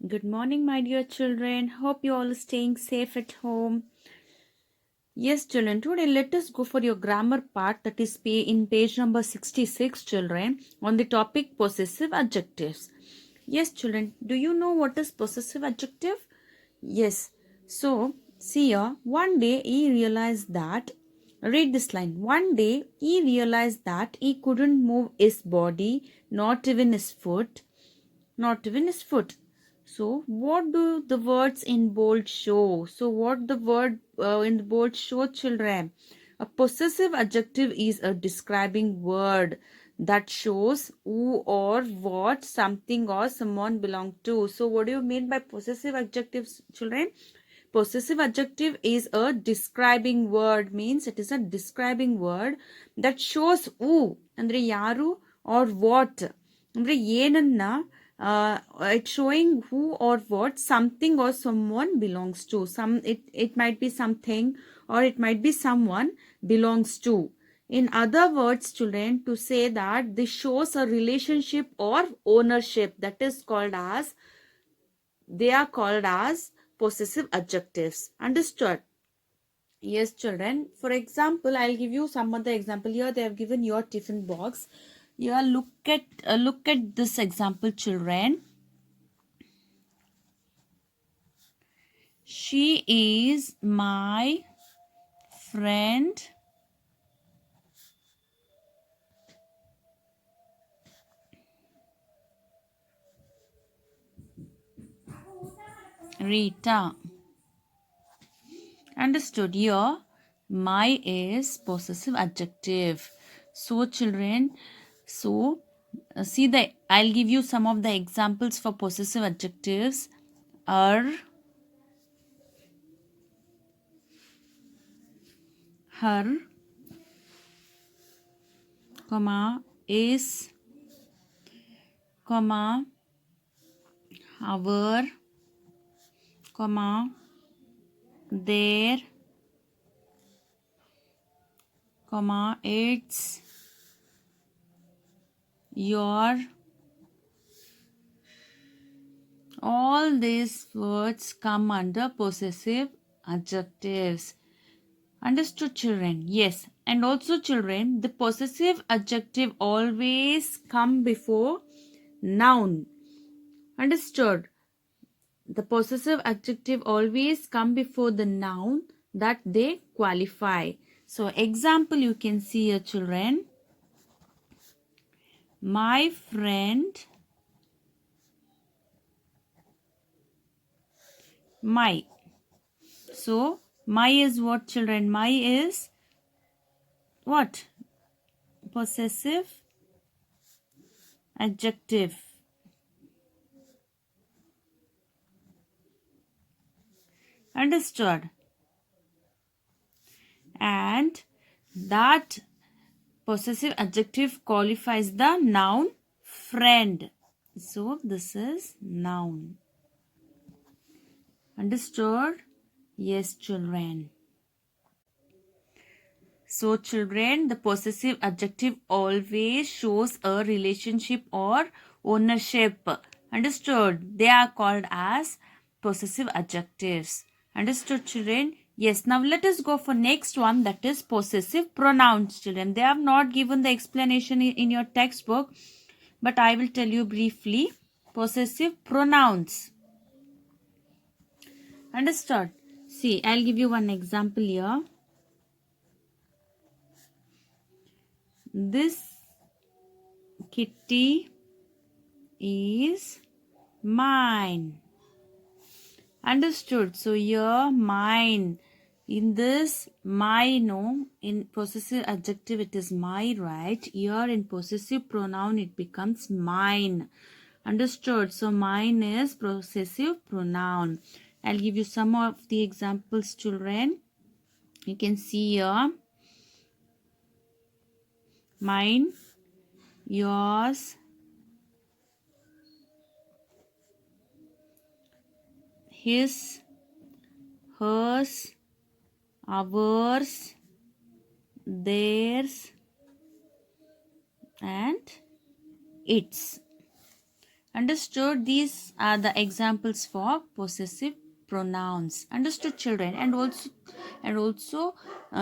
Good morning, my dear children. Hope you all are staying safe at home. Yes, children, today let us go for your grammar part, that is in page number 66, children, on the topic possessive adjectives. Yes, children, do you know what is possessive adjective? Yes. So, see here, one day he realized that, read this line, one day he realized that he couldn't move his body, not even his foot, not even his foot. So, what do the words in bold show? So, what the word in the bold show, children? A possessive adjective is a describing word that shows who or what something or someone belong to. So, what do you mean by possessive adjectives, children? Possessive adjective is a describing word, means it is a describing word that shows who ಅಂದ್ರೆ ಯಾರು or what ಅಂದ್ರೆ ಏನನ್ನ it's showing who or what something or someone belongs to. It might be something or it might be someone belongs to. In other words, children, to say that this shows a relationship or ownership, that is called as, they are called as possessive adjectives. Understood? Yes, children. For example, I'll give you some other example. Here they have given your tiffin box. Here, look at this example, children. She is my friend Rita. Understood? Here, my is possessive adjective. So, children, so see I'll give you some of the examples for possessive adjectives. Her, comma, is, comma, our, comma, their, comma, its, your. All these words come under possessive adjectives. Understood, children? Yes. And also, children, the possessive adjective always come before noun. Understood? The possessive adjective always come before the noun that they qualify. So, example you can see here, children. My friend, my. So, my is what, children? My is what? Possessive adjective. Understood? And that possessive adjective qualifies the noun friend. So, this is noun. Understood? Yes, children. So, children, the possessive adjective always shows a relationship or ownership. Understood? They are called as possessive adjectives. Understood, children? Yes. Now, let us go for next one, that is possessive pronouns, children. They have not given the explanation in your textbook, but I will tell you briefly. Possessive pronouns. Understood? See, I'll give you one example here. This kitty is mine. Understood? So here mine. In this my, no, in possessive adjective it is my, right? Here in possessive pronoun it becomes mine. Understood? So mine is possessive pronoun. I'll give you some of the examples, children. You can see here. Mine, yours, his, hers, ours, theirs, and its. Understood? These are the examples for possessive pronouns. Understood, children? And also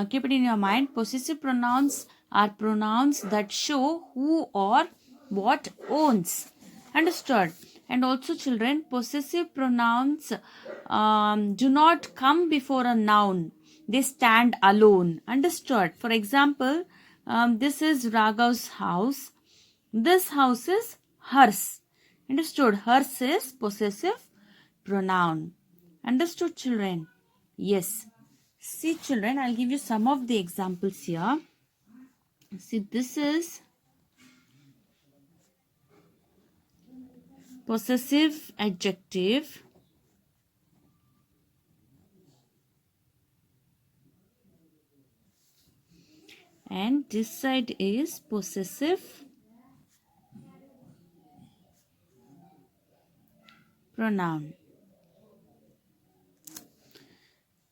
keep it in your mind, possessive pronouns are pronouns that show who or what owns. Understood? And also, children, possessive pronouns do not come before a noun. They stand alone. Understood? For example, this is Raghav's house. This house is hers. Understood? Hers is possessive pronoun. Understood, children? Yes. See, children, I'll give you some of the examples here. See, this is possessive adjective. And this side is possessive pronoun.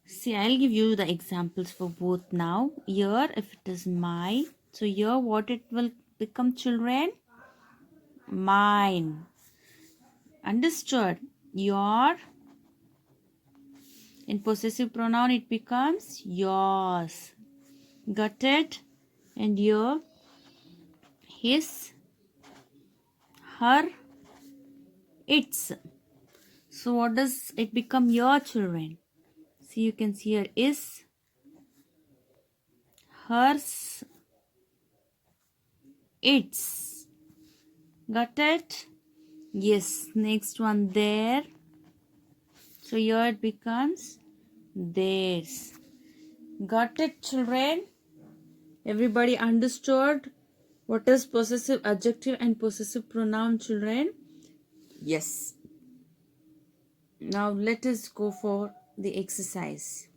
See, I'll give you the examples for both now. Here, if it is my, so here what it will become, children? Mine. Understood? Your. In possessive pronoun, it becomes yours. Got it? And your, his, her, its. So what does it become, your, children? See, you can see here is, hers, its. Got it? Yes. Next one, there. So here it becomes theirs. Got it, children? Everybody understood what is possessive adjective and possessive pronoun, children? Yes. Now let us go for the exercise.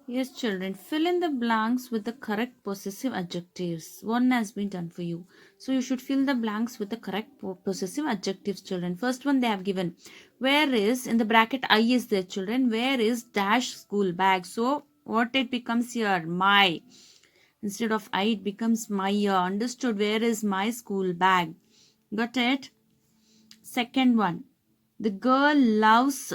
Yes, children, fill in the blanks with the correct possessive adjectives. One has been done for you. So you should fill the blanks with the correct possessive adjectives, children. First one they have given. Where is, in the bracket I is there, children. Where is dash school bag? So what it becomes here? My. Instead of I, it becomes my here. Understood? Where is my school bag? Got it? Second one. The girl loves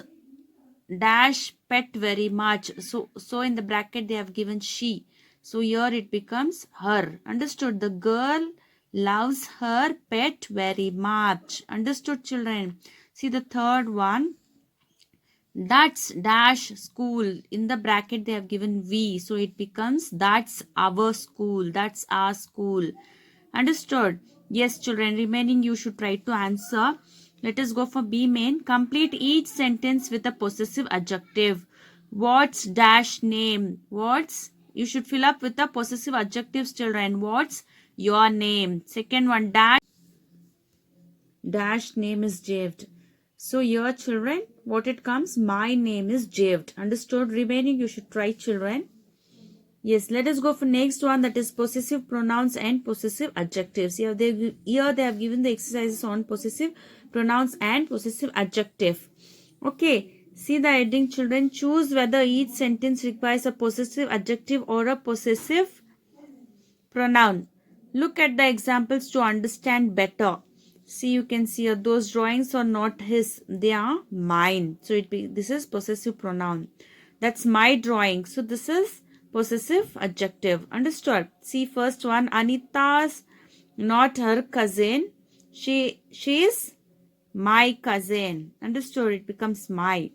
dash pet very much. So in the bracket they have given she. So here it becomes her. Understood? The girl loves her pet very much. Understood, children? See the third one. That's dash school. In the bracket they have given we. So it becomes that's our school. That's our school. Understood? Yes, children. Remaining you should try to answer. Let us go for B main. Complete each sentence with a possessive adjective. What's dash name? What's? You should fill up with the possessive adjectives, children. What's your name? Second one, dash name is Javed. So here, children, what it comes? My name is Javed. Understood? Remaining you should try, children. Yes, let us go for next one, that is possessive pronouns and possessive adjectives. Here they have given the exercises on possessive pronouns and possessive adjective. Okay, see the heading, children. Choose whether each sentence requires a possessive adjective or a possessive pronoun. Look at the examples to understand better. See, you can see those drawings are not his, they are mine. So this is possessive pronoun. That's my drawing. So this is possessive adjective. Understood? See, first one, Anita's not her cousin. She is my cousin. Understood? It becomes my.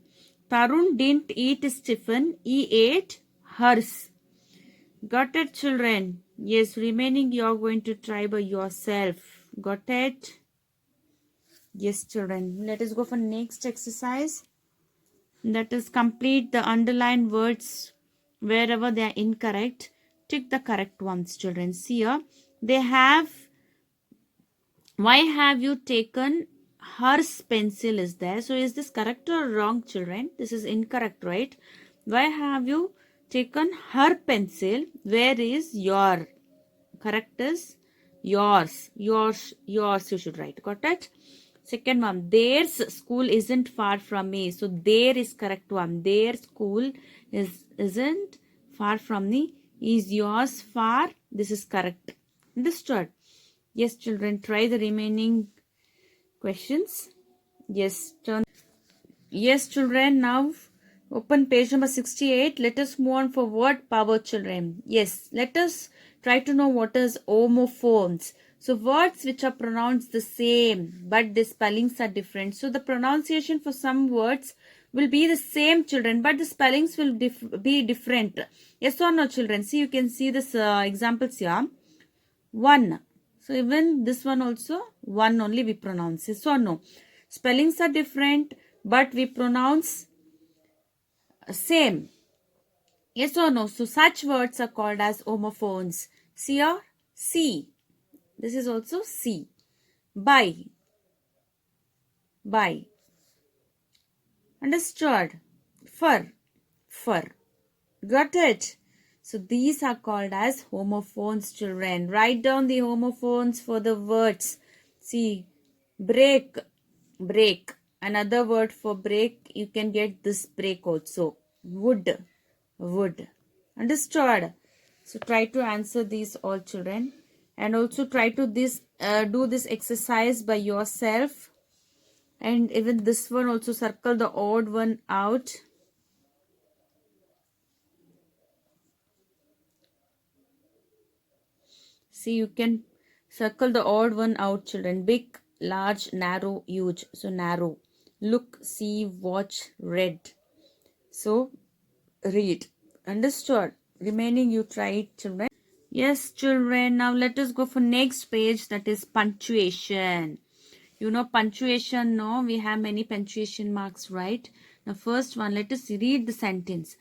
Tarun didn't eat his tiffin. He ate hers. Got it, children? Yes, remaining you're going to try by yourself. Got it? Yes, children. Let us go for next exercise. That is complete the underlined words wherever they are incorrect. Tick the correct ones, children. See here. They have. Why have you taken hers pencil is there. So is this correct or wrong, children? This is incorrect, right? Why have you taken her pencil? Where is your? Correct is yours. Yours you should write. Got it? Second one, their school isn't far from me. So there is correct one. Their school isn't far from me. Is yours far? This is correct. Understood? Yes, children, try the remaining questions? Yes, yes, children. Now open page number 68. Let us move on for word power, children. Yes, let us try to know what is homophones. So words which are pronounced the same but the spellings are different. So the pronunciation for some words will be the same, children, but the spellings will be different. Yes or no, children? See, you can see this examples here. One. So even this one also, one only we pronounce. Yes or no? Spellings are different, but we pronounce same. Yes or no? So such words are called as homophones. See or C. This is also C. By. By. Understood? For. For. Got it? So these are called as homophones, children. Write down the homophones for the words. See, break. Break. Another word for break, you can get this break also. Wood. Wood. Understood? So try to answer these all, children. And also try to do this exercise by yourself. And even this one also, circle the odd one out. See, you can circle the odd one out, children. Big, large, narrow, huge. So narrow. Look, see, watch, read. So read. Understood? Remaining you try it, children. Yes, children. Now let us go for next page, that is punctuation. You know punctuation, no? We have many punctuation marks, right? Now first one, let us read the sentence.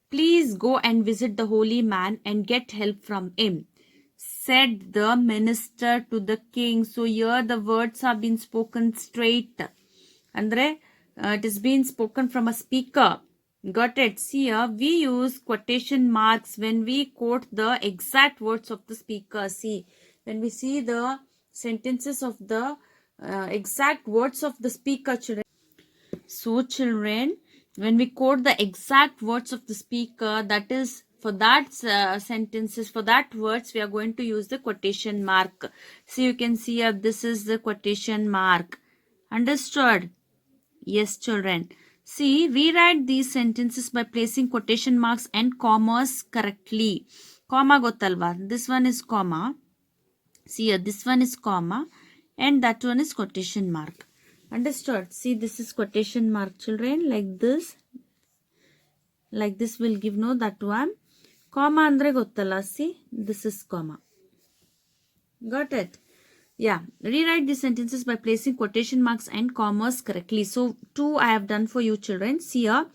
Please go and visit the holy man and get help from him, said the minister to the king. So here the words have been spoken straight. Andre, it is being spoken from a speaker. Got it? See here, we use quotation marks when we quote the exact words of the speaker. See, when we see the sentences of the exact words of the speaker, children. So, children, when we quote the exact words of the speaker, that is for that sentences, for that words, we are going to use the quotation mark. So, you can see here, this is the quotation mark. Understood? Yes, children. See, rewrite these sentences by placing quotation marks and commas correctly. Comma gotalva. This one is comma. See here, this one is comma. And that one is quotation mark. Understood? See, this is quotation mark, children. Like this. Like this will give no that one. Comma andre gottala. See, this is comma. Got it? Yeah, rewrite these sentences by placing quotation marks and commas correctly. So, two I have done for you, children. See here,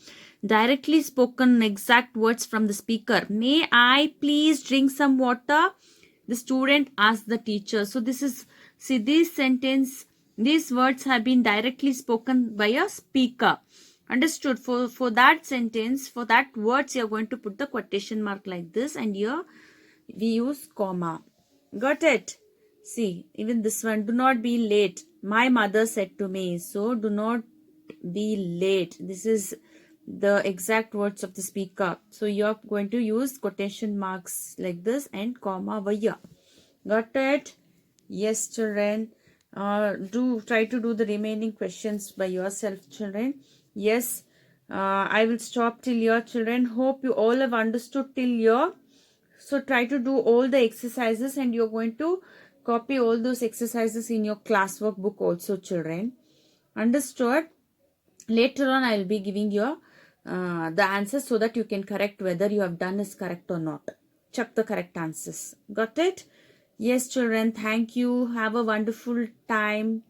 directly spoken exact words from the speaker. May I please drink some water? The student asked the teacher. So, this is, see, this sentence, these words have been directly spoken by a speaker. Understood? For that sentence, for that words, you are going to put the quotation mark like this, and here we use comma. Got it? See, even this one, do not be late. My mother said to me. So, do not be late. This is the exact words of the speaker. So, you are going to use quotation marks like this and comma via. Got it? Yes, children. Do try to do the remaining questions by yourself, children. Yes, I will stop till here, children. Hope you all have understood till here. So try to do all the exercises and you're going to copy all those exercises in your classwork book also, children. Understood? Later on, I will be giving you the answers so that you can correct whether you have done is correct or not. Check the correct answers. Got it? Yes, children. Thank you. Have a wonderful time.